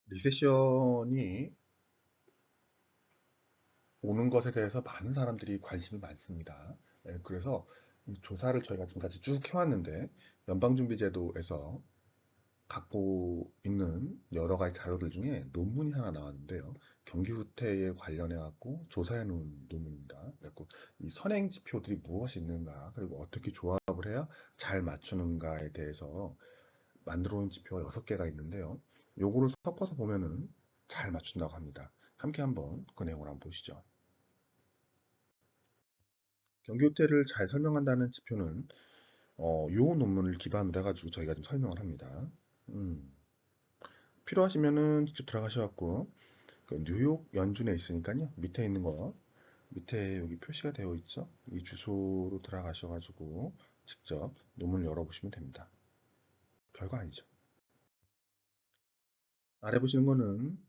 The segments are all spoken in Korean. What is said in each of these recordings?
리세션이 오는 것에 대해서 많은 사람들이 관심이 많습니다. 그래서 이 조사를 저희가 지금까지 쭉 해왔는데 연방준비제도에서 갖고 있는 여러 가지 자료들 중에 논문이 하나 나왔는데요. 경기 후퇴에 관련해 갖고 조사해 놓은 논문입니다. 그래서 이 선행 지표들이 무엇이 있는가, 그리고 어떻게 조합을 해야 잘 맞추는가에 대해서 만들어 놓은 지표가 6개가 있는데요. 요거를 섞어서 보면은 잘 맞춘다고 합니다. 함께 한번 그 내용을 한번 보시죠. 경기 후퇴를 잘 설명한다는 지표는 요 논문을 기반으로 해가지고 저희가 좀 설명을 합니다. 음, 필요하시면은 직접 들어가셔갖고 그 뉴욕 연준에 있으니까요. 밑에 있는 거 밑에 여기 표시가 되어 있죠. 이 주소로 들어가셔가지고 직접 논문을 열어보시면 됩니다. 별거 아니죠. 아래 보시는 거는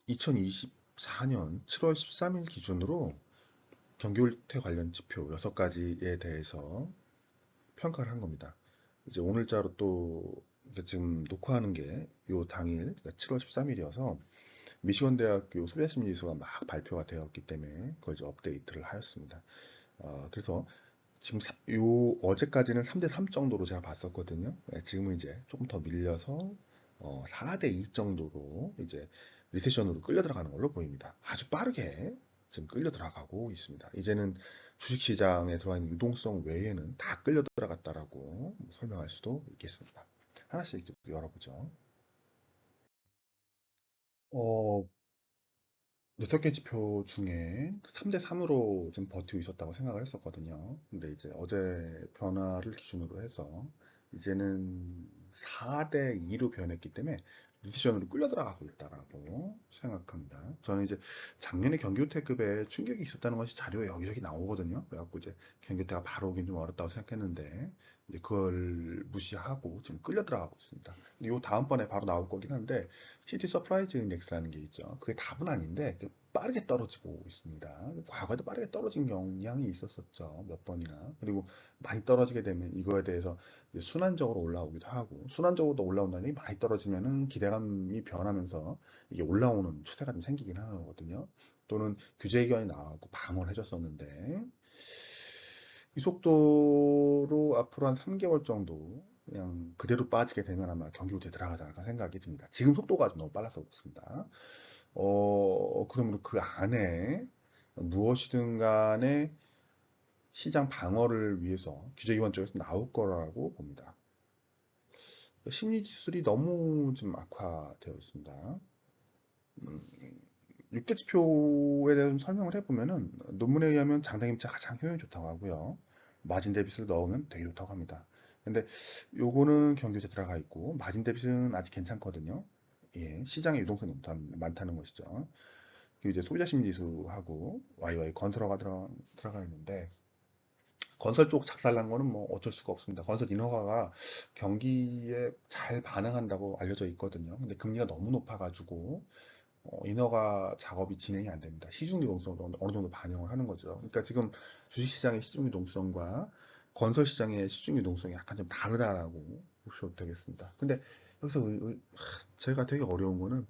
2024년 7월 13일 기준으로 경기 후퇴 관련 지표 6가지에 대해서 평가를 한 겁니다. 이제 오늘자로 또 지금 녹화하는 게 요 당일, 그러니까 7월 13일이어서 미시건 대학교 소비자심리 지수가 막 발표가 되었기 때문에 그걸 이제 업데이트를 하였습니다. 그래서 지금 요 어제까지는 3대 3 정도로 제가 봤었거든요. 지금은 이제 조금 더 밀려서 4대 2 정도로 이제 리세션으로 끌려 들어가는 걸로 보입니다. 아주 빠르게 지금 끌려 들어가고 있습니다. 이제는 주식시장에 들어와 있는 유동성 외에는 다 끌려 들어갔다라고 설명할 수도 있겠습니다. 하나씩 열어보죠. 어, 6개 지표 중에 3대 3으로 좀 버티고 있었다고 생각을 했었거든요. 근데 이제 어제 변화를 기준으로 해서 이제는 4대 2로 변했기 때문에 리세션으로 끌려 들어가고 있다라고 생각합니다. 저는 이제 작년에 경기호태급에 충격이 있었다는 것이 자료에 여기저기 나오거든요. 그래갖고 이제 경기호태가 바로 오긴 좀 어렵다고 생각했는데 이제 그걸 무시하고 지금 끌려 들어가고 있습니다. 요 다음번에 바로 나올 거긴 한데 시티 서프라이즈 인덱스라는 게 있죠. 그게 답은 아닌데 빠르게 떨어지고 있습니다. 과거에도 빠르게 떨어진 경향이 있었었죠. 몇 번이나. 그리고 많이 떨어지게 되면 이거에 대해서 이제 순환적으로 올라오기도 하고 순환적으로 올라온다는 게 많이 떨어지면은 기대감이 변하면서 이게 올라오는 추세가 좀 생기긴 하거든요. 또는 규제 기관이 나와서 방어를 해줬었는데 이 속도로 앞으로 한 3개월 정도 그냥 그대로 빠지게 되면 아마 경기 후퇴 들어가지 않을까 생각이 듭니다. 지금 속도가 좀 너무 빨라서 그렇습니다. 그러면 그 안에 무엇이든 간에 시장 방어를 위해서 규제기관 쪽에서 나올 거라고 봅니다. 심리 지수들이 너무 좀 악화되어 있습니다. 6대 지표에 대해서 좀 설명을 해보면은 논문에 의하면 장단기입자가 가장 효용이 좋다고 하고요. 마진 데빗을 넣으면 되게 좋다고 합니다. 근데 요거는 경규제 들어가 있고 마진 데빗은 아직 괜찮거든요. 예, 시장의 유동성이 너무 많다는 것이죠. 그리고 이제 소비자 심리 지수하고 YY 건설화가 들어가 있는데 건설 쪽 작살난 거는 뭐 어쩔 수가 없습니다. 건설 인허가가 경기에 잘 반응한다고 알려져 있거든요. 근데 금리가 너무 높아가지고 인허가 작업이 진행이 안 됩니다. 시중 유동성도 어느 정도 반영을 하는 거죠. 그러니까 지금 주식시장의 시중 유동성과 건설 시장의 시중 유동성이 약간 좀 다르다라고 보셔도 되겠습니다. 근데 여기서 제가 되게 어려운 거는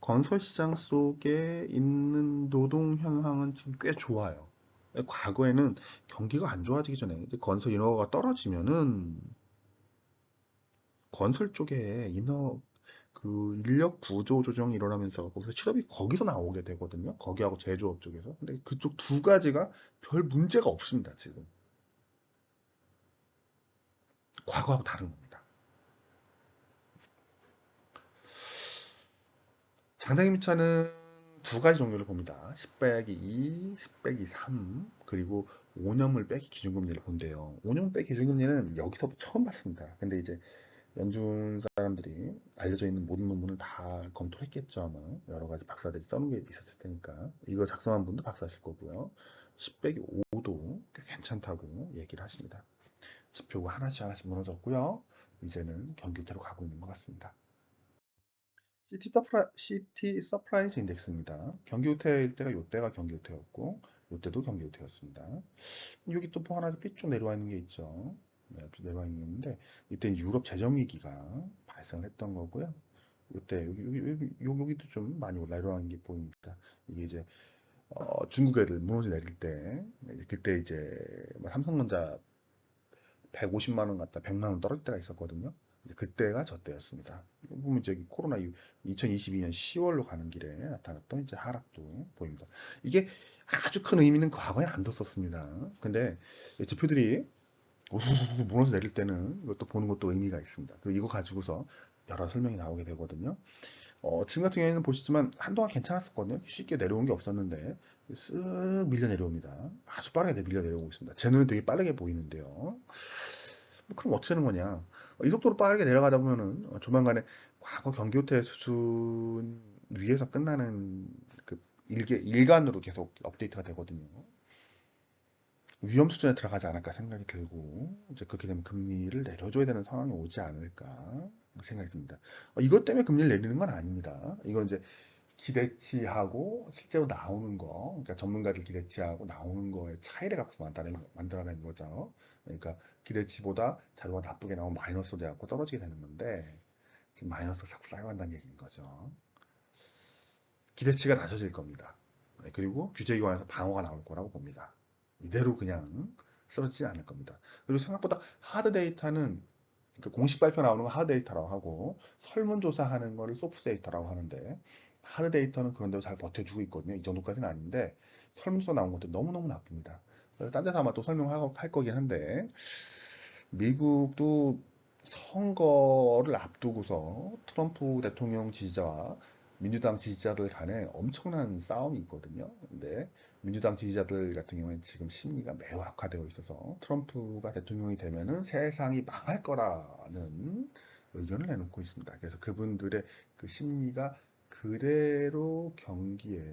건설 시장 속에 있는 노동 현황은 지금 꽤 좋아요. 과거에는 경기가 안 좋아지기 전에 이제 건설 인허가가 떨어지면은 건설 쪽에 그 인력 구조 조정이 일어나면서 거기서 실업이 거기서 나오게 되거든요. 거기하고 제조업 쪽에서. 근데 그쪽 두 가지가 별 문제가 없습니다, 지금. 과거하고 다른 겁니다. 장당의 미차는 두 가지 종류를 봅니다. 10 빼기 2, 10 빼기 3, 그리고 5년물 빼기 기준금리를 본대요. 5년물 빼기 기준금리는 여기서 처음 봤습니다. 근데 이제 연준 사람들이 알려져 있는 모든 논문을 다 검토를 했겠죠, 아마. 여러 가지 박사들이 써놓은 게 있었을 테니까. 이거 작성한 분도 박사실 거고요. 10 빼기 5도 꽤 괜찮다고 얘기를 하십니다. 지표가 하나씩 하나씩 무너졌고요. 이제는 경기태로 가고 있는 것 같습니다. 시티 서프라이즈 인덱스입니다. 경기후퇴일 때가 요때가 경기후퇴였고 요때도 경기후퇴였습니다. 여기 또 하나 삐쭉 내려와 있는 게 있죠. 네, 내려와 있는데 이때 유럽 재정 위기가 발생했던 거고요. 이때 여기도 좀 많이 올라가는 게 보입니다. 이게 이제 중국 애들 무너져 내릴 때 그때 이제 뭐 삼성전자 150만 원 갔다 100만 원 떨어질 때가 있었거든요. 이제 그때가 저 때였습니다. 보면 저기 코로나 이후 2022년 10월로 가는 길에 나타났던 이제 하락도 보입니다. 이게 아주 큰 의미는 과거에 안 뒀었습니다. 근데 지표들이 우수수 무너져 내릴 때는 이것도 보는 것도 의미가 있습니다. 그리고 이거 가지고서 여러 설명이 나오게 되거든요. 지금 같은 경우에는 보시지만 한동안 괜찮았었거든요. 쉽게 내려온 게 없었는데 쓱 밀려 내려옵니다. 아주 빠르게 밀려 내려오고 있습니다. 제 눈에 되게 빠르게 보이는데요. 그럼 어떻게 되는 거냐? 이 속도로 빠르게 내려가다 보면은 조만간에 과거 경기호태 수준 위에서 끝나는 그 일간으로 계속 업데이트가 되거든요. 위험 수준에 들어가지 않을까 생각이 들고 이제 그렇게 되면 금리를 내려줘야 되는 상황이 오지 않을까 생각이 듭니다. 이것 때문에 금리를 내리는 건 아닙니다. 이건 이제 기대치하고 실제로 나오는 거, 그러니까 전문가들 기대치하고 나오는 거의 차이를 갖고 만들어내는 거죠. 그러니까 기대치보다 자료가 나쁘게 나오면 마이너스로 돼갖고 떨어지게 되는 건데 지금 마이너스가 자꾸 쌓여간다는 얘기인 거죠. 기대치가 낮아질 겁니다. 그리고 규제기관에서 방어가 나올 거라고 봅니다. 이대로 그냥 쓰러지지 않을 겁니다. 그리고 생각보다 하드 데이터는 그 공식 발표 나오는 거 하드 데이터라고 하고 설문조사하는 거를 소프트 데이터라고 하는데 하드 데이터는 그런 대로 잘 버텨주고 있거든요. 이 정도까지는 아닌데 설문조사 나온 것도 너무너무 나쁩니다. 딴 데서 아마 또 설명할 거긴 한데 미국도 선거를 앞두고서 트럼프 대통령 지지자와 민주당 지지자들 간에 엄청난 싸움이 있거든요. 근데 민주당 지지자들 같은 경우에는 지금 심리가 매우 악화되어 있어서 트럼프가 대통령이 되면은 세상이 망할 거라는 의견을 내놓고 있습니다. 그래서 그분들의 그 심리가 그대로 경기에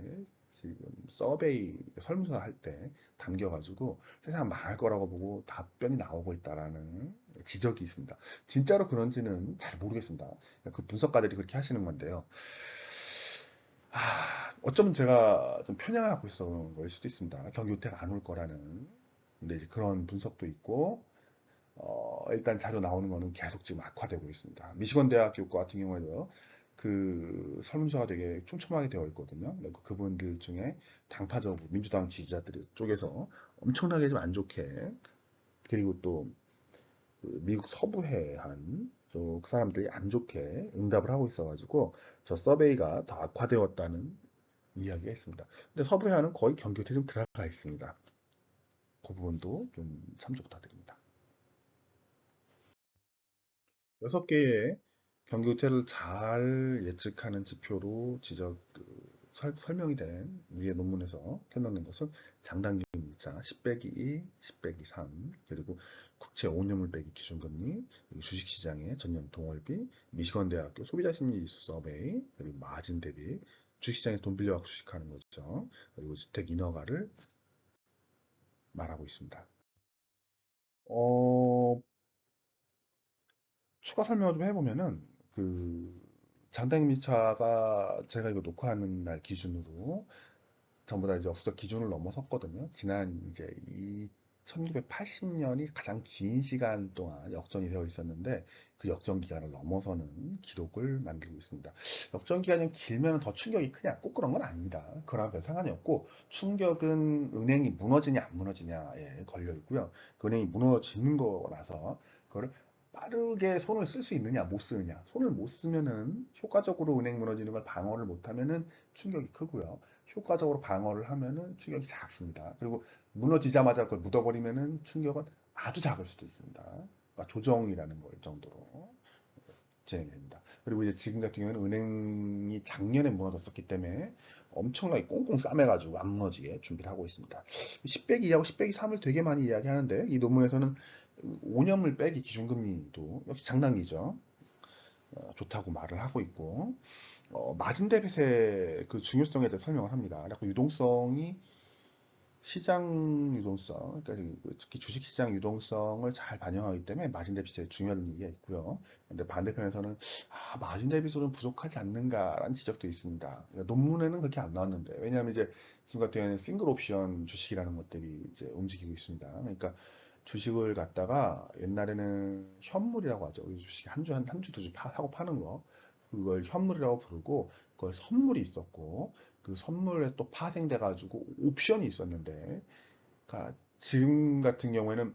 지금 서베이 설문조사 할 때 담겨가지고 세상 망할 거라고 보고 답변이 나오고 있다라는 지적이 있습니다. 진짜로 그런지는 잘 모르겠습니다. 그 분석가들이 그렇게 하시는 건데요. 어쩌면 제가 좀 편향하고 있었던 걸 수도 있습니다. 경기 후퇴가 안 올 거라는. 근데 이제 그런 분석도 있고, 일단 자료 나오는 거는 계속 지금 악화되고 있습니다. 미시건 대학교 같은 경우에도 그 설문조사가 되게 촘촘하게 되어 있거든요. 그리고 그분들 중에 당파적으로 민주당 지지자들 쪽에서 엄청나게 좀 안 좋게 그리고 또 그 미국 서부해 한그 사람들이 안 좋게 응답을 하고 있어가지고 저 서베이가 더 악화되었다는 이야기가 있습니다. 근데 서부해안은 거의 경계에 좀 들어가 있습니다. 그 부분도 좀 참조 부탁드립니다. 6개의 경기호태를 잘 예측하는 지표로 설명이 된 위의 논문에서 설명된 것은 장단기 금리차 10 빼기 2, 10 빼기 3, 그리고 국채 5년물 빼기 기준금리, 그리고 주식시장의 전년 동월비, 미시건 대학교 소비자 심리지수 서베이, 그리고 마진 대비, 주식시장에 돈 빌려갖고 주식하는 거죠. 그리고 주택 인허가를 말하고 있습니다. 어, 추가 설명을 좀 해보면은 그 장단기 미차가 제가 이거 녹화하는 날 기준으로 전부 다 이제 역사적 기준을 넘어섰거든요. 지난 이제 이 1980년이 가장 긴 시간 동안 역전이 되어 있었는데 그 역전 기간을 넘어서는 기록을 만들고 있습니다. 역전 기간이 길면 더 충격이 크냐? 꼭 그런 건 아닙니다. 그거랑 별 상관이 없고 충격은 은행이 무너지냐 안 무너지냐에 걸려 있고요. 그 은행이 무너지는 거라서 그걸 빠르게 손을 쓸 수 있느냐 못 쓰느냐. 손을 못 쓰면은 효과적으로 은행 무너지는 걸 방어를 못하면은 충격이 크고요. 효과적으로 방어를 하면은 충격이 작습니다. 그리고 무너지자마자 그걸 묻어버리면은 충격은 아주 작을 수도 있습니다. 그러니까 조정이라는 걸 정도로 진행됩니다. 그리고 이제 지금 같은 경우는 은행이 작년에 무너졌었기 때문에 엄청나게 꽁꽁 싸매가지고 안 무너지게 준비를 하고 있습니다. 10 빼기 2하고 10 빼기 3을 되게 많이 이야기하는데 이 논문에서는 5년물 빼기 기준금리도 역시 장단기죠. 좋다고 말을 하고 있고 마진 데빗의 그 중요성에 대해 설명을 합니다. 그래서 유동성이 시장 유동성, 그러니까 특히 주식 시장 유동성을 잘 반영하기 때문에 마진 데빗의 중요한 얘기가 있고요. 근데 반대편에서는 마진 데빗으로는 부족하지 않는가라는 지적도 있습니다. 그러니까 논문에는 그렇게 안 나왔는데 왜냐하면 이제 지금 같은 경우에는 싱글 옵션 주식이라는 것들이 이제 움직이고 있습니다. 그러니까 주식을 갖다가 옛날에는 현물이라고 하죠. 우리 주식 한 주, 두 주 하고 파는 거. 그걸 현물이라고 부르고 그걸 선물이 있었고 그 선물에 또 파생돼 가지고 옵션이 있었는데 그러니까 지금 같은 경우에는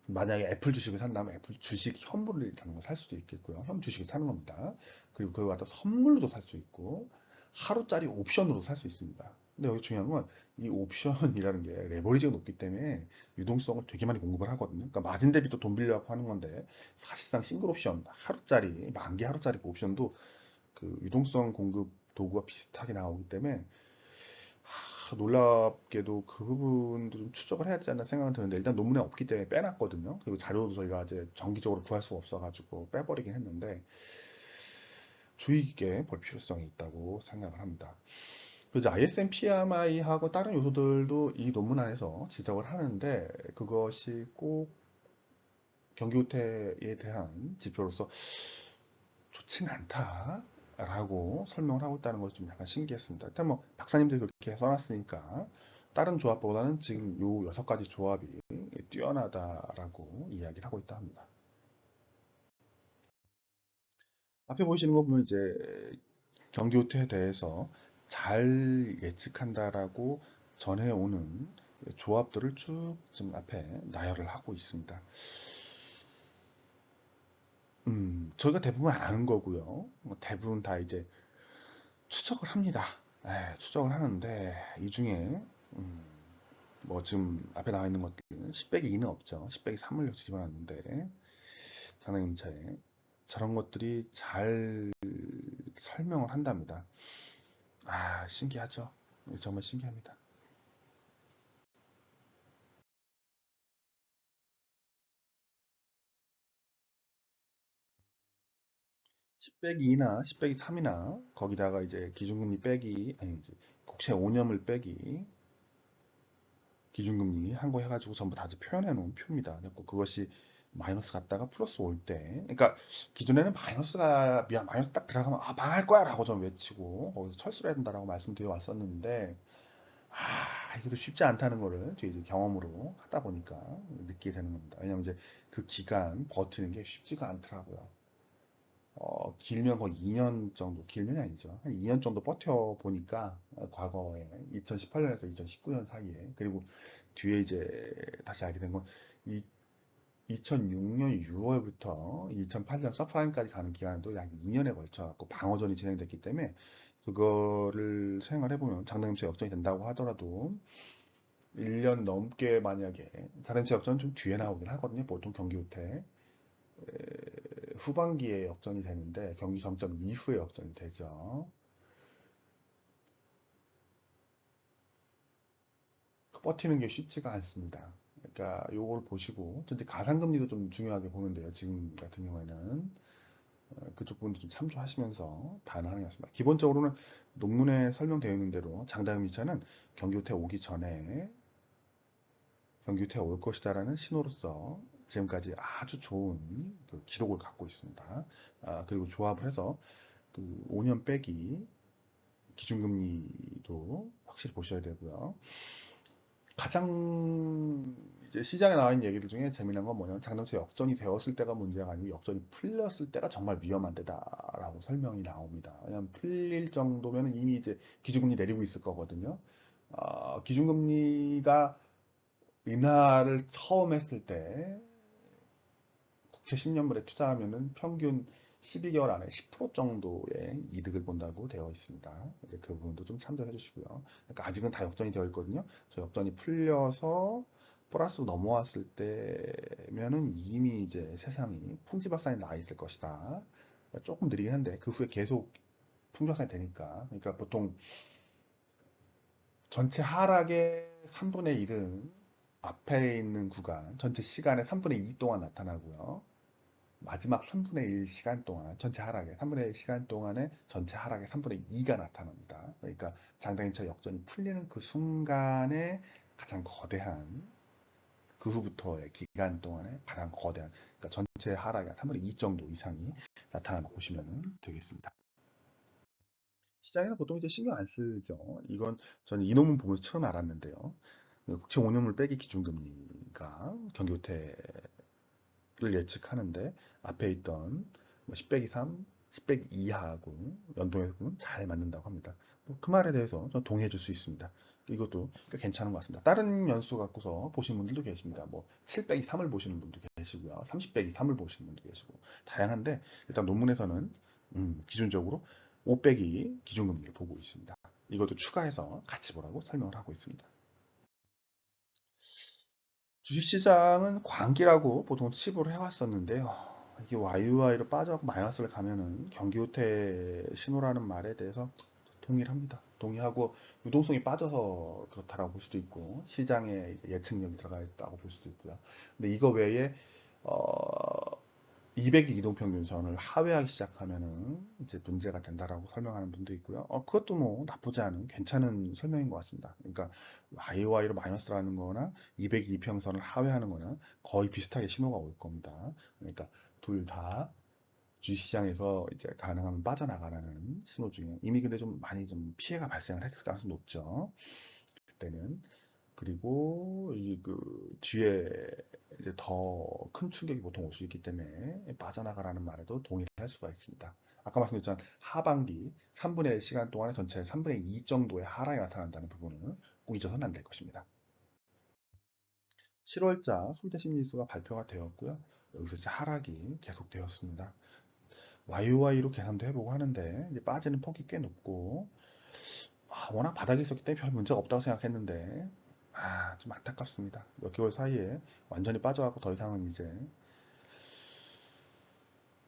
만약에 애플 주식을 산다면 애플 주식 현물이라는 걸 살 수도 있겠고요. 현 주식을 사는 겁니다. 그리고 그걸 갖다 선물로도 살 수 있고 하루짜리 옵션으로 살 수 있습니다. 근데 여기 중요한 건 이 옵션이라는 게 레버리지가 높기 때문에 유동성을 되게 많이 공급을 하거든요. 그러니까 마진 대비 또 돈 빌려고 하는 건데 사실상 싱글 옵션 하루짜리 만기 하루짜리 그 옵션도 그 유동성 공급 도구가 비슷하게 나오기 때문에 놀랍게도 그 부분도 좀 추적을 해야 되지 않나 생각은 드는데 일단 논문에 없기 때문에 빼놨거든요. 그리고 자료도 저희가 이제 정기적으로 구할 수가 없어가지고 빼버리긴 했는데 주의 깊게 볼 필요성이 있다고 생각을 합니다. 그래서 ISM PMI하고 다른 요소들도 이 논문 안에서 지적을 하는데 그것이 꼭 경기 후퇴에 대한 지표로서 좋지는 않다라고 설명을 하고 있다는 것이 좀 약간 신기했습니다. 일단 뭐 박사님들이 그렇게 써놨으니까 다른 조합보다는 지금 요 6가지 조합이 뛰어나다라고 이야기를 하고 있다 합니다. 앞에 보시는 거 보면 이제 경기 후퇴에 대해서 잘 예측한다라고 전해오는 조합들을 쭉 지금 앞에 나열을 하고 있습니다. 저희가 대부분 아는 거고요. 뭐 대부분 다 이제 추적을 합니다. 추적을 하는데 이 중에 음, 뭐 지금 앞에 나와 있는 것들은 10 빼기 2는 없죠. 10 빼기 3을 집어놨는데 장학임차에 저런 것들이 잘 설명을 한답니다. 신기하죠. 정말 신기합니다. 10 빼기 2나 10 빼기 3이나 거기다가 이제 기준금리 빼기 아니 이제 국채 5년을 빼기 기준금리 한 거 해가지고 전부 다 이제 표현해 놓은 표입니다. 그래서 그것이 마이너스 갔다가 플러스 올 때, 그러니까 기존에는 마이너스가 미안 마이너스 딱 들어가면 망할 거야라고 좀 외치고 거기서 철수를 해야 된다라고 말씀드려 왔었는데 이것도 쉽지 않다는 거를 뒤에 이제 경험으로 하다 보니까 느끼게 되는 겁니다. 왜냐면 이제 그 기간 버티는 게 쉽지가 않더라고요. 길면 거의 2년 정도, 길면이 아니죠. 한 2년 정도 버텨보니까, 과거에 2018년에서 2019년 사이에, 그리고 뒤에 이제 다시 알게 된 건, 2006년 6월부터 2008년 서프라임까지 가는 기간도 약 2년에 걸쳐갖고 방어전이 진행됐기 때문에, 그거를 생각을 해보면 장담임수 역전이 된다고 하더라도, 1년 넘게 만약에, 장담임수 역전은 좀 뒤에 나오긴 하거든요. 보통 경기 후퇴. 후반기에 역전이 되는데 경기 정점 이후에 역전이 되죠. 버티는 게 쉽지가 않습니다. 그러니까 요걸 보시고 전체 가상금리도 좀 중요하게 보면 돼요. 지금 같은 경우에는 그쪽 부분도 좀 참조하시면서 반응하는 게 맞습니다. 기본적으로는 논문에 설명되어 있는 대로 장다음이차는 경기 후퇴 오기 전에 경기 후퇴 올 것이다라는 신호로서 지금까지 아주 좋은 그 기록을 갖고 있습니다. 그리고 조합을 해서 그 5년 빼기 기준금리도 확실히 보셔야 되고요. 가장 이제 시장에 나와 있는 얘기들 중에 재미난 건 뭐냐면 장담차 역전이 되었을 때가 문제가 아니고 역전이 풀렸을 때가 정말 위험한 데다라고 설명이 나옵니다. 왜냐하면 풀릴 정도면 이미 이제 기준금리 내리고 있을 거거든요. 기준금리가 인하를 처음 했을 때 국채 10년물에 투자하면은 평균 12개월 안에 10% 정도의 이득을 본다고 되어 있습니다. 이제 그 부분도 좀 참조해 주시고요. 그러니까 아직은 다 역전이 되어 있거든요. 저 역전이 풀려서 플러스로 넘어왔을 때면은 이미 이제 세상이 풍지박산이 나 있을 것이다. 그러니까 조금 느리긴 한데 그 후에 계속 풍지박산이 되니까. 그러니까 보통 전체 하락의 3분의 1은 앞에 있는 구간, 전체 시간의 3분의 2 동안 나타나고요. 마지막 3분의 1 시간 동안, 전체 하락의 3분의 1 시간 동안에 전체 하락의 3분의 2가 나타납니다. 그러니까 장당임차 역전이 풀리는 그 순간에 가장 거대한, 그 후부터의 기간 동안에 가장 거대한, 그러니까 전체 하락의 3분의 2 정도 이상이 나타나는 거 보시면 되겠습니다. 시장에서 보통 이제 신경 안 쓰죠. 이건 저는 이 논문 보면서 처음 알았는데요. 그 국채 5년물 빼기 기준금리가 경기후퇴 를 예측하는데 앞에 있던 뭐 10 빼기 3, 10백 이하하고 연동해보면 잘 맞는다고 합니다. 뭐그 말에 대해서 저 동의해 줄 수 있습니다. 이것도 꽤 괜찮은 것 같습니다. 다른 연수 갖고서 보신 분들도 계십니다. 뭐 7빼기 3을 보시는 분도 계시고요. 30빼기 3을 보시는 분도 계시고 다양한데 일단 논문에서는 기준적으로 5빼기 기준금리를 보고 있습니다. 이것도 추가해서 같이 보라고 설명을 하고 있습니다. 주식시장은 광기라고 보통 칩으로 해왔었는데요. 이게 YY로 빠져갖고 마이너스를 가면은 경기후퇴 신호라는 말에 대해서 동일합니다. 동의하고 유동성이 빠져서 그렇다라고 볼 수도 있고 시장에 이제 예측력이 들어가 있다고 볼 수도 있고요. 근데 이거 외에 200일 이동평균선을 하회하기 시작하면은 이제 문제가 된다라고 설명하는 분도 있고요. 그것도 뭐 나쁘지 않은 괜찮은 설명인 것 같습니다. 그러니까 YY로 마이너스라는 거나 200일 이평선을 하회하는 거나 거의 비슷하게 신호가 올 겁니다. 그러니까 둘 다 주식시장에서 이제 가능하면 빠져나가라는 신호 중에 이미 근데 좀 많이 좀 피해가 발생을 했을 가능성이 높죠. 그때는. 그리고 이 그 뒤에 이제 더 큰 충격이 보통 올 수 있기 때문에 빠져나가라는 말에도 동의를 할 수가 있습니다. 아까 말씀드렸지만 하반기 3분의 1 시간 동안에 전체 3분의 2 정도의 하락이 나타난다는 부분은 꼭 잊어서는 안 될 것입니다. 7월자 소비자심리지수가 발표가 되었고요. 여기서 이제 하락이 계속되었습니다. YOY로 계산도 해보고 하는데 이제 빠지는 폭이 꽤 높고 워낙 바닥에 있었기 때문에 별 문제가 없다고 생각했는데 좀 안타깝습니다. 몇 개월 사이에 완전히 빠져갖고 더 이상은 이제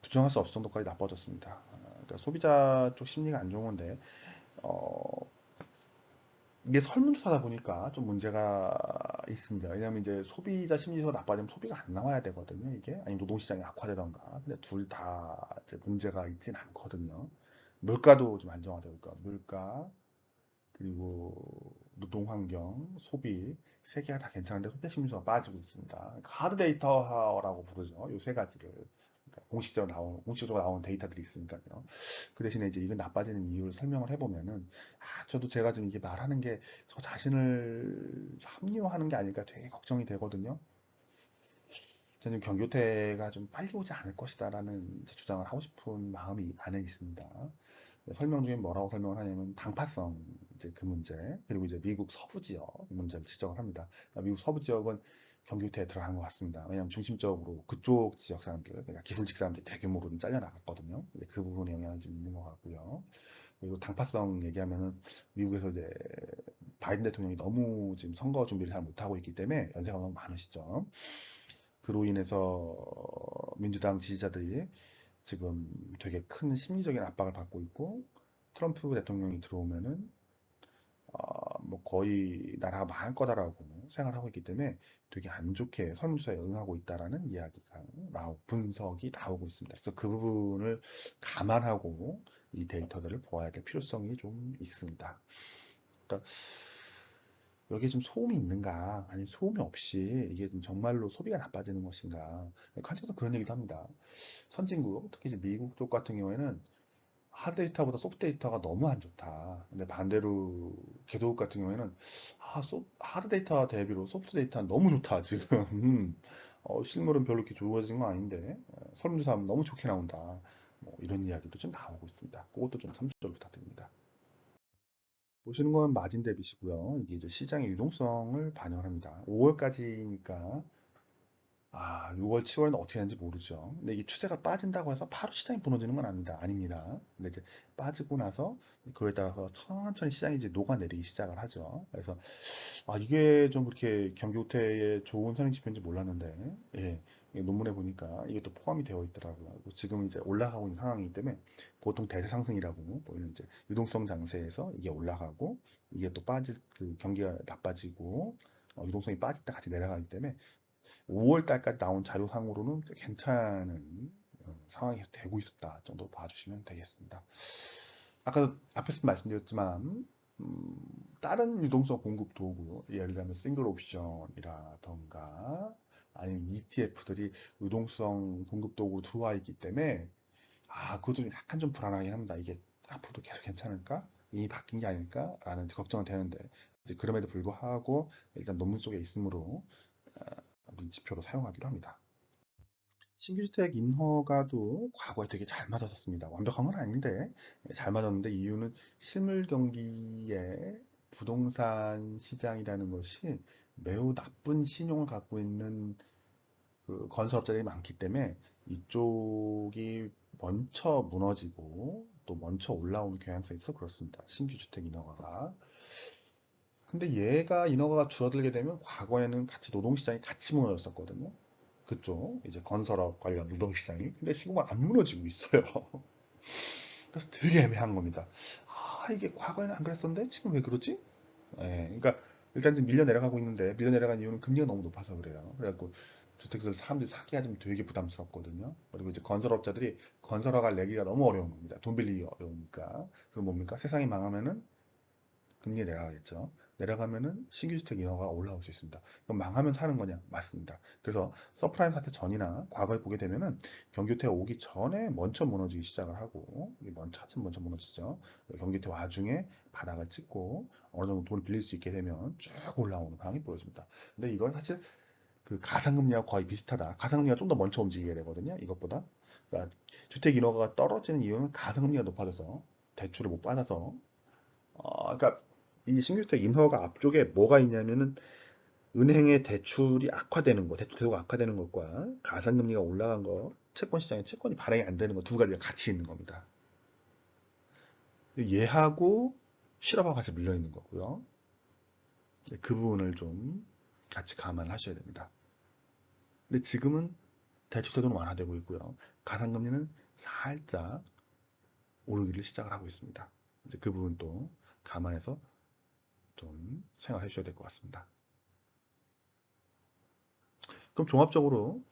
부정할 수 없을 정도까지 나빠졌습니다. 그러니까 소비자 쪽 심리가 안 좋은 건데 어, 이게 설문조사다 보니까 좀 문제가 있습니다. 왜냐하면 이제 소비자 심리가 나빠지면 소비가 안 나와야 되거든요. 이게 아니면 노동시장이 악화되던가. 근데 둘 다 문제가 있진 않거든요. 물가도 좀 안정화되고 있고 물가 그리고 노동환경, 소비 세 개가 다 괜찮은데 소비자 심리가 빠지고 있습니다. 그러니까 하드 데이터라고 부르죠. 이 세 가지를. 그러니까 공식적으로 나온 데이터들이 있으니까요. 그 대신에 이제 이건 나빠지는 이유를 설명을 해보면은, 저도 제가 지금 이게 말하는 게 저 자신을 합리화하는 게 아닐까 되게 걱정이 되거든요. 저는 경교태가 좀 빨리 오지 않을 것이다라는 주장을 하고 싶은 마음이 안에 있습니다. 설명 중에 뭐라고 설명을 하냐면 당파성 이제 그 문제 그리고 이제 미국 서부 지역 문제를 지적을 합니다. 그러니까 미국 서부 지역은 경기태에 들어간 것 같습니다. 왜냐하면 중심적으로 그쪽 지역 사람들, 그러니까 기술직 사람들이 대규모로 좀 잘려 나갔거든요. 그 부분에 영향이 좀 있는 것 같고요. 그리고 당파성 얘기하면은 미국에서 이제 바이든 대통령이 너무 지금 선거 준비를 잘 못하고 있기 때문에 연세가 너무 많으시죠. 그로 인해서 민주당 지지자들이 지금 되게 큰 심리적인 압박을 받고 있고 트럼프 대통령이 들어오면은 뭐 거의 나라가 망할 거다라고 생각을 하고 있기 때문에 되게 안 좋게 설문조사에 응하고 있다라는 이야기가 분석이 나오고 있습니다. 그래서 그 부분을 감안하고 이 데이터들을 보아야 될 필요성이 좀 있습니다. 그러니까 여기에 좀 소음이 있는가, 아니면 소음이 없이 이게 좀 정말로 소비가 나빠지는 것인가. 관측에서 그런 얘기도 합니다. 선진국, 특히 이제 미국 쪽 같은 경우에는 하드 데이터보다 소프트 데이터가 너무 안 좋다. 근데 반대로 개도국 같은 경우에는 하드 데이터 대비로 소프트 데이터는 너무 좋다. 지금 실물은 별로 이렇게 좋아진 건 아닌데 설문조사하면 너무 좋게 나온다. 뭐 이런 이야기도 좀 나오고 있습니다. 그것도 좀 참조를 부탁드립니다. 보시는 건 마진 대비시고요. 이게 이제 시장의 유동성을 반영을 합니다. 5월까지니까 6월, 7월은 어떻게 되는지 모르죠. 근데 이 추세가 빠진다고 해서 바로 시장이 무너지는 건 아닙니다. 아닙니다. 근데 이제 빠지고 나서 그거에 따라서 천천히 시장이 이제 녹아내리기 시작을 하죠. 그래서 이게 좀 그렇게 경기 후퇴에 좋은 선행 지표인지 몰랐는데 예, 이게 논문에 보니까 이게 또 포함이 되어 있더라고요. 그리고 지금 이제 올라가고 있는 상황이기 때문에 보통 대세 상승이라고 보이는 이제 유동성 장세에서 이게 올라가고 이게 또 그 경기가 나빠지고 유동성이 빠질 때 같이 내려가기 때문에 5월 달까지 나온 자료상으로는 괜찮은 상황이 되고 있었다 정도 봐주시면 되겠습니다. 아까 앞에서 말씀드렸지만 다른 유동성 공급 도구, 예를 들면 싱글 옵션이라던가 아니면 ETF들이 유동성 공급 도구로 들어와 있기 때문에 그것도 약간 좀 불안하긴 합니다. 이게 앞으로도 계속 괜찮을까? 이미 바뀐 게 아닐까라는 걱정은 되는데 이제 그럼에도 불구하고 일단 논문 속에 있으므로 지표로 사용하기로 합니다. 신규주택 인허가도 과거에 되게 잘 맞았었습니다. 완벽한 건 아닌데 잘 맞았는데 이유는 실물 경기에 부동산 시장이라는 것이 매우 나쁜 신용을 갖고 있는 그 건설업자들이 많기 때문에 이쪽이 먼저 무너지고 또 먼저 올라오는 경향성이 있어 그렇습니다. 신규 주택 인허가가. 근데 얘가 인허가가 줄어들게 되면 과거에는 같이 노동시장이 같이 무너졌었거든요. 그쪽 이제 건설업 관련 노동시장이. 근데 지금은 안 무너지고 있어요. 그래서 되게 애매한 겁니다. 아, 이게 과거에는 안 그랬었는데 지금 왜 그러지? 예, 그러니까 일단 지금 밀려 내려가고 있는데 밀려 내려간 이유는 금리가 너무 높아서 그래요. 그래갖고 주택을 사람들이 사기가 좀 되게 부담스럽거든요. 그리고 이제 건설업자들이 건설허가를 내기가 너무 어려운 겁니다. 돈 빌리기 어려우니까. 그럼 뭡니까? 세상이 망하면은 금리가 내려가겠죠. 내려가면은 신규 주택 인허가가 올라올 수 있습니다. 그럼 망하면 사는 거냐? 맞습니다. 그래서 서프라임 사태 전이나 과거에 보게 되면은 경기태 오기 전에 먼저 무너지기 시작을 하고 차츰 먼저 무너지죠. 경기태 와중에 바닥을 찍고 어느 정도 돈을 빌릴 수 있게 되면 쭉 올라오는 방향이 보여집니다. 근데 이건 사실 그 가상금리와 거의 비슷하다. 가상금리가 좀 더 먼저 움직이게 되거든요. 이것보다. 그러니까 주택 인허가가 떨어지는 이유는 가상금리가 높아져서 대출을 못 받아서 그러니까 이 신규주택 인허가 앞쪽에 뭐가 있냐면은 은행의 대출이 악화되는 거, 대출 태도가 악화되는 것과 가상금리가 올라간 거, 채권 시장에 채권이 발행이 안 되는 거 두 가지가 같이 있는 겁니다. 얘하고 실업하고 같이 물려 있는 거고요. 그 부분을 좀 같이 감안하셔야 됩니다. 근데 지금은 대출 태도는 완화되고 있고요. 가상금리는 살짝 오르기를 시작을 하고 있습니다. 이제 그 부분도 감안해서 좀 생각해 주셔야 될 것 같습니다. 그럼 종합적으로